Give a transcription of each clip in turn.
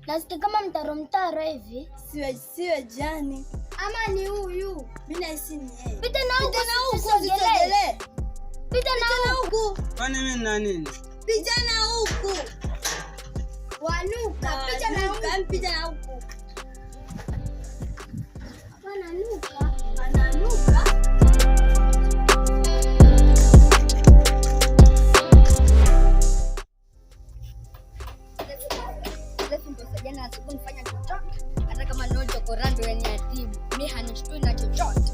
Nasikia kama mtaro hivi. Siwe Jani. Ama ni huyu. Mimi nahisi ni yeye. Pita na huko. Pita na huko. Kwani mimi na nini? Pita na huko. Wanuka. Pita na huko. Pita na huko. Ananuka. Jana asubuhi nifanya chochote. Hata kama ni chokorando yenye atibu. Mimi hanishtui na chochote.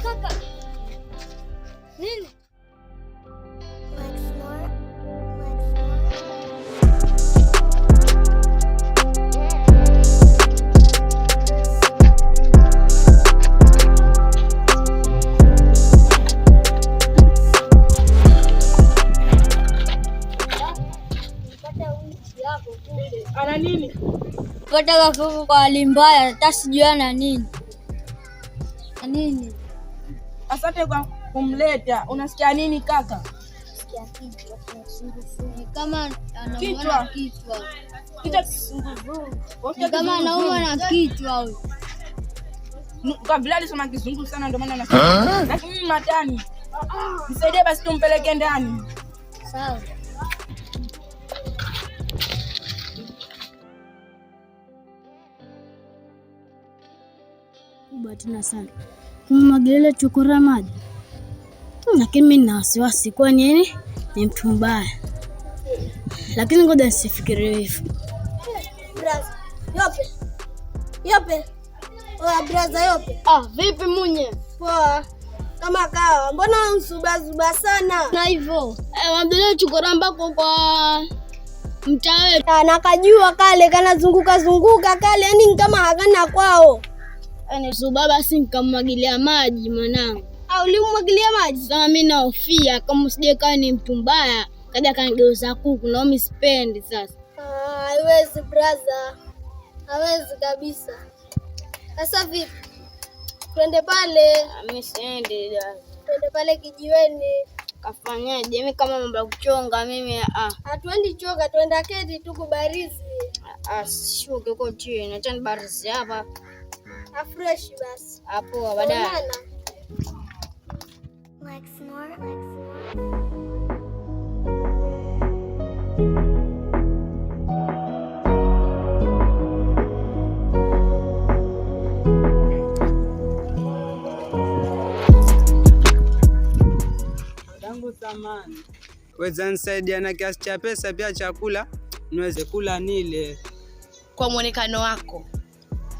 Kaka. Nini? Ana nini? Pata kafuku kwa hali mbaya, hata sijui ana nini. Nini? Asante kwa kumleta. Unasikia nini kaka? Sikia kichwa kinasumbua. Kama anaumwa na kichwa. Kichwa kizunguzungu. Kama anaumwa na kichwa huyo. Kwa vile alisema kizungu sana ndio maana anasema. Lakini mimi matani. Nisaidie basi tumpeleke ndani. Sawa. Tena sana kumwagilia chokora maji, lakini mimi nina wasiwasi kwa nini ni mtu mbaya, lakini ngoja nisifikirie hivyo. Braza Yope. Oya braza Yope. Vipi munye? Poa. Kama kawa, mbona unsubazuba sana? Na hivyo waambie chokora mbako kwa mtaa wetu. Nakajua kale kanazunguka kale, yani kama hakana kwao. Baba si nikamwagilia maji mwanangu. Ulimwagilia maji? Sasa mimi nahofia kama usije kawa ni mtu mbaya kaja kanigeuza kuku na mimi sipendi sasa. Haiwezi brother. Hawezi kabisa. Sasa vipi? Twende pale. Mimi siendi dada. Twende pale kijiweni. Kafanyaje? Mimi kama mambo ya kuchonga mimi Hatuendi choga, twenda keti tu kubarizi. Shuke huko chini, acha nibarizi hapa. Fresh basi. Hapo baadaye. Tangu zamani. Weza nisaidia na kiasi cha pesa pia chakula niweze kula nile. Kwa muonekano wako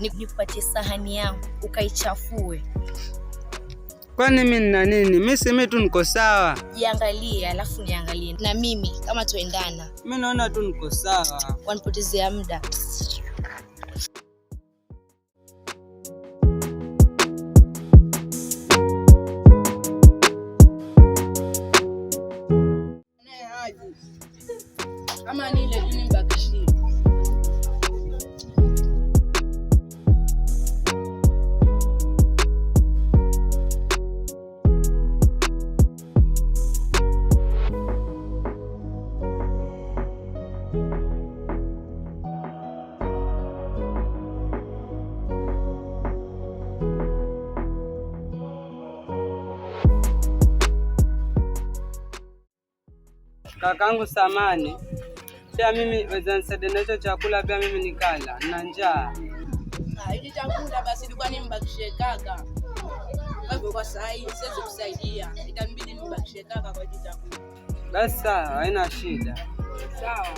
nikupatie sahani yangu ukaichafue. Kwani mimi nina nini? Mimi sema tu niko sawa. Jiangalie alafu niangalie na mimi kama tuendana. Mimi naona tu niko sawa. Wanipotezea muda. Kama nile tu nimbakishie. Kakangu samani. Pia mimi weza nisaidia na hicho chakula pia mimi nikala. Nina njaa. Hili chakula basi ilikuwa nimbakishie kaka. Kwa hivyo kwa saa hii siwezi kusaidia. Itabidi nimbakishie kaka kwa hili chakula. Basi sawa, haina shida. Sawa.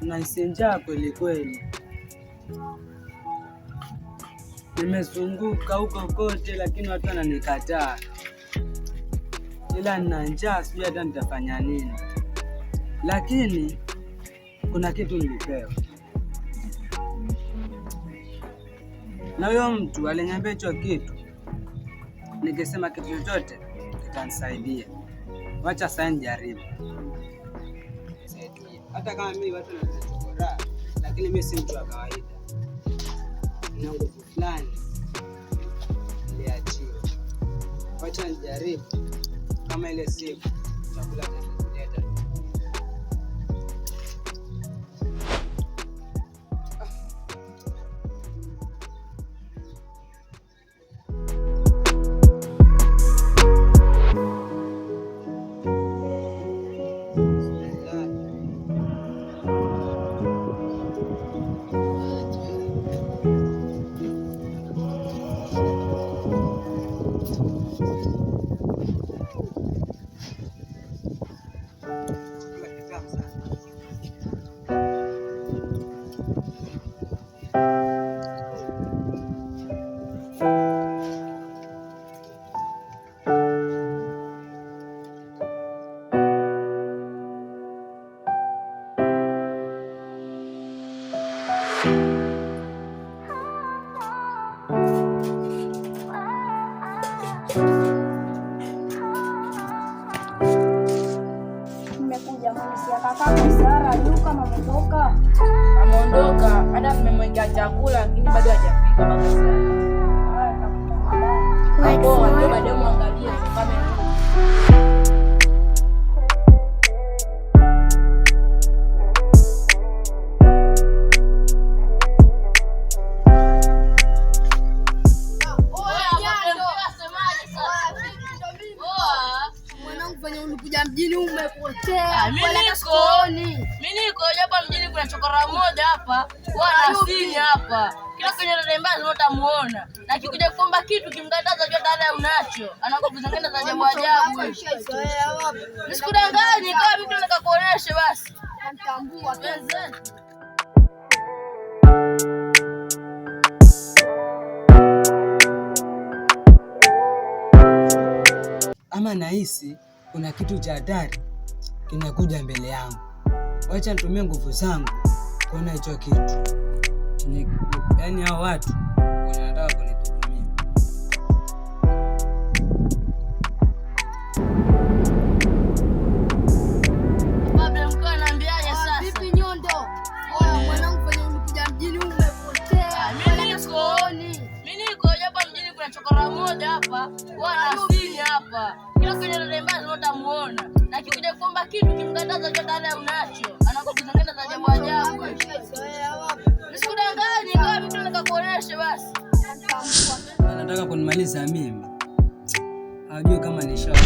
Nahisi njaa kweli kweli. Nimezunguka huko kote lakini watu wananikataa. Ila nina njaa, sijui hata nitafanya nini. Lakini kuna kitu nilipewa. na huyo mtu aliniambia hicho kitu, nikisema kitu chochote kitanisaidia. Wacha sasa nijaribu. Hata kama mimi watu wanachokora, lakini mimi si mtu wa kawaida. Nina nguvu fulani niliachiwa. Wacha nijaribu kama ile siku chakula kitaleta. Ameondoka, hata nimemwekea chakula lakini bado hajafika mpaka sasa. Hapo ndio baadaye muangalie kamera. Ulikuja mjini umepotea. Mimi niko hapa mjini, kuna chokora moja hapa, wana sini hapa. Kila kwenye rembazi utamuona. Na kikuja kuomba kitu kimkataza jua tayari unacho. Anakuwa kuzangana za ajabu ajabu. Nisikudanganye kama mimi nataka kuonesha basi. Natambua penzi. Ama nahisi kuna kitu cha hatari kinakuja mbele yangu. Wacha nitumie nguvu zangu kuona hicho kitu. Yaani hao watu wanataka kunitutumia. Baba mko ananiambiaje sasa? Vipi Nyondo? Mwanangu fanya ulikuja mjini umepotea. Mimi niko hapa mjini, kuna chokora moja hapa, wana sini hapa. Kila kwenye rembazi utamuona. Na kikuja kuomba kitu kimkataza jua tayari unacho. Anakuwa kuzangana za ajabu ajabu. Nisikudanganye kama mimi nataka kuonesha basi. Anataka kunimaliza mimi. Hajui kama nishaona.